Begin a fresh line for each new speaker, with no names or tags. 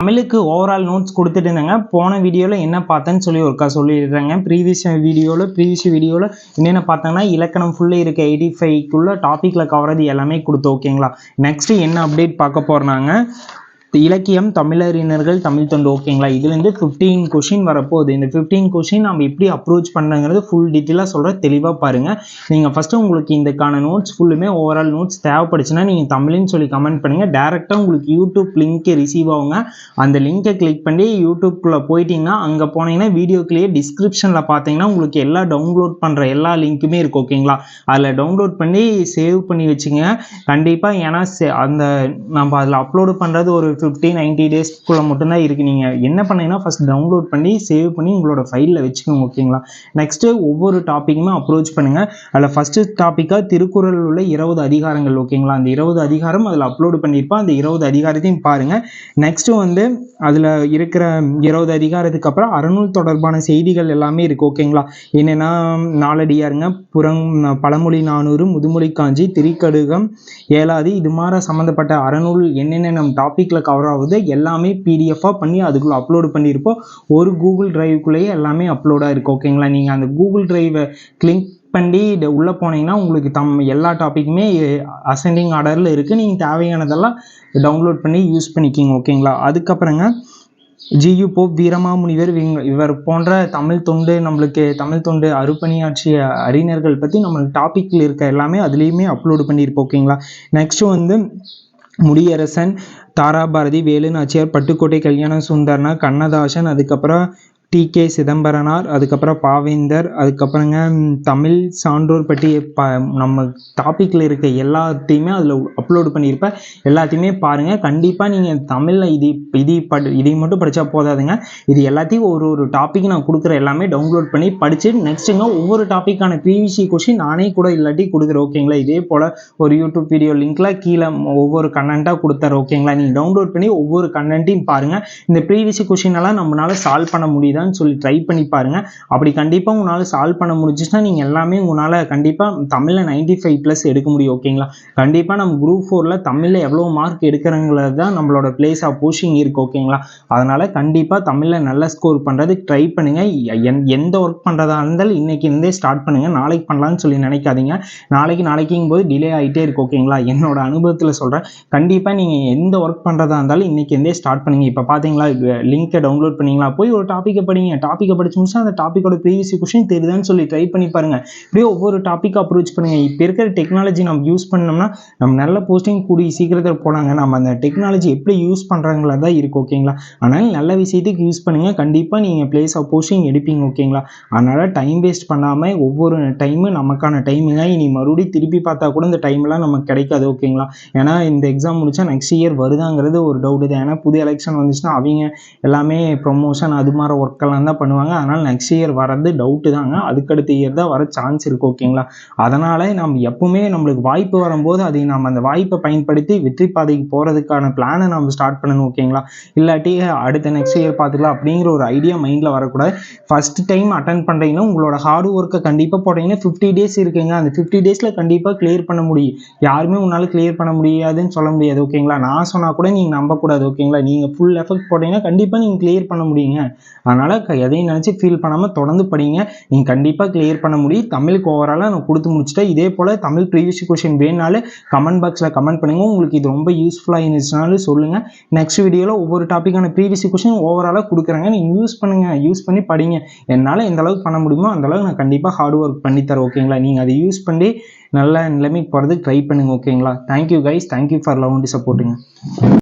தமிழுக்கு overall notes கொடுத்துட்டு இருந்தாங்க. போன வீடியோவில் என்ன பார்த்தேன்னு சொல்லி ஒருக்கா சொல்லிடுறாங்க. ப்ரீவியஸ் வீடியோவில் என்னென்ன பார்த்தாங்கன்னா இலக்கணம் ஃபுல்லாக இருக்க 85க்குள்ள டாப்பிக்கில் கவரது எல்லாமே கொடுத்து ஓகேங்களா. நெக்ஸ்ட்டு என்ன அப்டேட் பார்க்க போகிறாங்க, இலக்கியம், தமிழறிஞர்கள், தமிழ் தொண்டு ஓகேங்களா. இதுலேருந்து 15 கொஷின் வரப்போகுது. இந்த 15 கொஷின் நம்ம எப்படி அப்ரோச் பண்ணுங்கிறது ஃபுல் டீட்டெயிலாக சொல்கிற, தெளிவாக பாருங்கள். நீங்கள் ஃபஸ்ட்டு உங்களுக்கு இதுக்கான நோட்ஸ் ஃபுல்லுமே ஓவரால் நோட்ஸ் தேவைப்படுச்சுன்னா நீங்கள் தமிழ்னு சொல்லி கமெண்ட் பண்ணுங்கள். டேரெக்டாக உங்களுக்கு யூடியூப் லிங்க்கு ரிசீவ் ஆகுங்க. அந்த லிங்கை கிளிக் பண்ணி யூடியூப்குள்ளே போயிட்டீங்கன்னா அங்கே போனீங்கன்னா வீடியோக்குள்ளேயே டிஸ்கிரிப்ஷனில் பார்த்தீங்கன்னா உங்களுக்கு எல்லா டவுன்லோட் பண்ணுற எல்லா லிங்க்குமே இருக்குது ஓகேங்களா. அதில் டவுன்லோட் பண்ணி சேவ் பண்ணி வச்சுங்க கண்டிப்பாக. ஏன்னா அந்த நம்ம அதில் அப்லோடு பண்ணுறது ஒரு 50-90 டேஸ்க்குள்ளே மட்டும்தான் இருக்குது. நீங்கள் என்ன பண்ணீங்கன்னா ஃபஸ்ட் டவுன்லோட் பண்ணி சேவ் பண்ணி உங்களோட ஃபைலில் வச்சுக்கோங்க ஓகேங்களா. நெக்ஸ்ட்டு ஒவ்வொரு டாப்பிக்குமே அப்ரோச் பண்ணுங்கள். அதில் ஃபஸ்ட்டு டாப்பிக்காக திருக்குறள் உள்ள 20 அதிகாரங்கள் ஓகேங்களா. அந்த 20 அதிகாரம் அதில் அப்லோடு பண்ணியிருப்போம். அந்த 20 அதிகாரத்தையும் பாருங்கள். நெக்ஸ்ட்டு வந்து அதில் இருக்கிற 20 அதிகாரத்துக்கு அப்புறம் அறநூல் தொடர்பான செய்திகள் எல்லாமே இருக்குது ஓகேங்களா. என்னென்னா நாலடியாருங்க, பழமொழி 400, முதுமொழி காஞ்சி, திரிகடுகம், ஏலாதி, இது மாதிரி சம்மந்தப்பட்ட அறநூல் என்னென்ன நம்ம டாப்பிக்கில் கவர் ஆகுது எல்லாமே பிடிஎஃபாக பண்ணி அதுக்குள்ளே அப்லோடு பண்ணியிருப்போம். ஒரு கூகுள் டிரைவுக்குள்ளேயே எல்லாமே அப்லோடாக இருக்குது ஓகேங்களா. நீங்கள் அந்த கூகுள் டிரைவை கிளிக் பண்ணி உள்ளே போனீங்கன்னா உங்களுக்கு எல்லா டாப்பிக்குமே அசெண்டிங் ஆர்டரில் இருக்குது. நீங்கள் தேவையானதெல்லாம் டவுன்லோட் பண்ணி யூஸ் பண்ணிக்கிங்க ஓகேங்களா. அதுக்கப்புறங்க ஜியு போப், வீரமாமுனிவர், இவர் போன்ற தமிழ் தொண்டு அருப்பணியாற்றிய அறிஞர்கள் பற்றி நம்ம டாப்பிக்கில் இருக்க எல்லாமே அதுலேயுமே அப்லோடு பண்ணியிருப்போம் ஓகேங்களா. நெக்ஸ்ட்டு வந்து முடியரசன், தாராபாரதி, வேலு நாச்சியார், பட்டுக்கோட்டை கல்யாண சுந்தரனார், கண்ணதாசன், அதுக்கப்புறம் டி.கே. சிதம்பரனார், அதுக்கப்புறம் பாவேந்தர், அதுக்கப்புறங்க தமிழ் சான்றோர் பற்றி நம்ம டாப்பிக்கில் இருக்க எல்லாத்தையுமே அதில் அப்லோடு பண்ணியிருப்பேன். எல்லாத்தையுமே பாருங்கள். கண்டிப்பாக நீங்கள் தமிழில் இதை மட்டும் படித்தா போதாதுங்க. இது எல்லாத்தையும் ஒரு டாப்பிக் நான் கொடுக்குற எல்லாமே டவுன்லோட் பண்ணி படித்து நெக்ஸ்ட்டுங்க ஒவ்வொரு டாப்பிக்கான பிவிசி கொஷின் நானே கூட இல்லாட்டி கொடுக்குறேன் ஓகேங்களா. இதே போல் ஒரு யூடியூப் வீடியோ லிங்க்கில் கீழே ஒவ்வொரு கண்டென்ட்டாக கொடுத்தாரு ஓகேங்களா. நீங்கள் டவுன்லோட் பண்ணி ஒவ்வொரு கண்டென்ட்டையும் பாருங்கள். இந்த பிவிசி கொஷின் எல்லாம் நம்மளால் சால்வ் பண்ண முடியுதான்னு சொல்லி ட்ரை பண்ணி பாருங்கள். அப்படி கண்டிப்பாக உங்களால் சால்வ் பண்ண முடிஞ்சிச்சுன்னா நீங்கள் எல்லாமே உங்களால் கண்டிப்பாக தமிழில் 95+ எடுக்க முடியும் ஓகேங்களா. கண்டிப்பாக நம்ம குரூப் 4ல் தமிழில் எவ்வளோ மார்க் எடுக்கிறங்கிறது தான் நம்மளோட பிளேஸ் ஆஃப் போஸ்டிங் இருக்குது ஓகேங்களா. அதனால் கண்டிப்பாக தமிழில் நல்ல ஸ்கோர் பண்ணுறதுக்கு ட்ரை பண்ணுங்கள். எந்த ஒர்க் பண்ணுறதா இருந்தாலும் இன்றைக்கி இருந்தே ஸ்டார்ட் பண்ணுங்கள். நாளைக்கு பண்ணலான்னு சொல்லி நினைக்காதீங்க. நாளைக்கும் போது டிலே ஆகிட்டே இருக்கு ஓகேங்களா. என்னோட அனுபவத்தில் சொல்கிறேன். கண்டிப்பாக நீங்கள் எந்த ஒர்க் பண்ணுறதா இருந்தாலும் இன்றைக்கி இருந்தே ஸ்டார்ட் பண்ணுங்கள். இப்போ பார்த்தீங்களா லிங்க்கை டவுன்லோட் பண்ணிங்களா, போய் ஒரு டாப்பிக்கை படிச்சு முடிச்சா அந்த டாப்பிக்கோட ப்ரீவியஸ் கொஸ்டின் தெரியுதான்னு சொல்லி ட்ரை பண்ணி பாருங்கள். இப்படியே ஒவ்வொரு டாப்பிக் அப்ரோச் பண்ணுங்கள். இப்போ இருக்கிற டெக்னாலஜி நம்ம யூஸ் பண்ணோம்னா நம்ம நல்ல போஸ்டிங் கூடி சீக்கிரத்தில் போனாங்க. நம்ம அந்த டெக்னாலஜி எப்படி யூஸ் பண்ணுறாங்களா தான் இருக்குது ஓகேங்களா. அதனால் நல்ல விஷயத்துக்கு யூஸ் பண்ணுங்கள். கண்டிப்பாக நீங்கள் பிளேஸ் ஆஃப் போஸ்டிங் எடுப்பீங்க ஓகேங்களா. அதனால் டைம் வேஸ்ட் பண்ணாமல் ஒவ்வொரு டைமும் நமக்கான டைமுங்க. இனி மறுபடியும் திருப்பி பார்த்தா கூட இந்த டைம்லாம் நமக்கு கிடைக்காது ஓகேங்களா. ஏன்னா இந்த எக்ஸாம் முடிச்சா நெக்ஸ்ட் இயர் வருதாங்கிறது ஒரு டவுட் தான். ஏன்னா புது எலெக்ஷன் வந்துச்சுன்னா அவங்க எல்லாமே ப்ரொமோஷன் அது மாதிரி ஒர்க்கெல்லாம் தான் பண்ணுவாங்க. அதனால் நெக்ஸ்ட் இயர் வரது டவுட்டு தாங்க. அதுக்கடுத்த இயர் தான் வர சான்ஸ் இருக்குது ஓகேங்களா. அதனால் நம்ம எப்பவுமே நம்மளுக்கு வாய்ப்பு வரும்போது அதை நம்ம அந்த வாய்ப்பை பயன்படுத்தி வெற்றி பாதைக்கு போகிறதுக்கான பிளானை நம்ம ஸ்டார்ட் பண்ணணும் ஓகேங்களா. இல்லாட்டி அடுத்த நெக்ஸ்ட் இயர் பார்த்துக்கலாம் அப்படிங்கிற ஒரு ஐடியா மைண்டில் வரக்கூடாது. ஃபஸ்ட் டைம் அட்டன் பண்ணுறீங்கன்னா உங்களோட ஹார்ட் ஒர்க்கை கண்டிப்பாக போட்டிங்கன்னா 50 டேஸ் இருக்குங்க. அந்த 50 டேஸில் கண்டிப்பாக கிளியர் பண்ண முடியும். யாருமே உன்னால் கிளியர் பண்ண முடியாதுன்னு சொல்ல முடியாது ஓகேங்களா. நான் சொன்னால் கூட நீங்கள் நம்பக்கூடாது ஓகேங்களா. நீங்கள் ஃபுல் எஃபெக்ட் போட்டிங்கன்னா கண்டிப்பாக நீங்கள் கிளியர் பண்ண முடியுங்க. அதனால் எதையும் நினச்சி ஃபீல் பண்ணாமல் தொடர்ந்து படிங்க. நீங்கள் கண்டிப்பாக கிளியர் பண்ண முடியும். தமிழுக்கு ஓவராலாக நான் கொடுத்து முடிச்சுட்டேன். இதே போல் தமிழ் ப்ரீவியஸ் கொஷின் வேணுனாலும் கமெண்ட் பாக்ஸில் கமெண்ட் பண்ணுங்கள். உங்களுக்கு இது ரொம்ப யூஸ்ஃபுல்லாக இருந்துச்சுனாலும் சொல்லுங்கள். நெக்ஸ்ட் வீடியோவில் ஒவ்வொரு டாப்பிக்கான ப்ரீவியஸ் கொஷின் ஓவராலாக கொடுக்குறாங்க. நீங்கள் யூஸ் பண்ணுங்கள், யூஸ் பண்ணி படிங்க. என்னால் எந்த அளவுக்கு பண்ண முடியுமோ அந்தளவுக்கு நான் கண்டிப்பாக ஹார்ட் ஒர்க் பண்ணித்தரேன் ஓகேங்களா. நீங்கள் அதை யூஸ் பண்ணி நல்ல நிலைமைக்கு போகிறதுக்கு ட்ரை பண்ணுங்கள் ஓகேங்களா. Thank you guys, thank you for love and சப்போர்ட்டுங்க.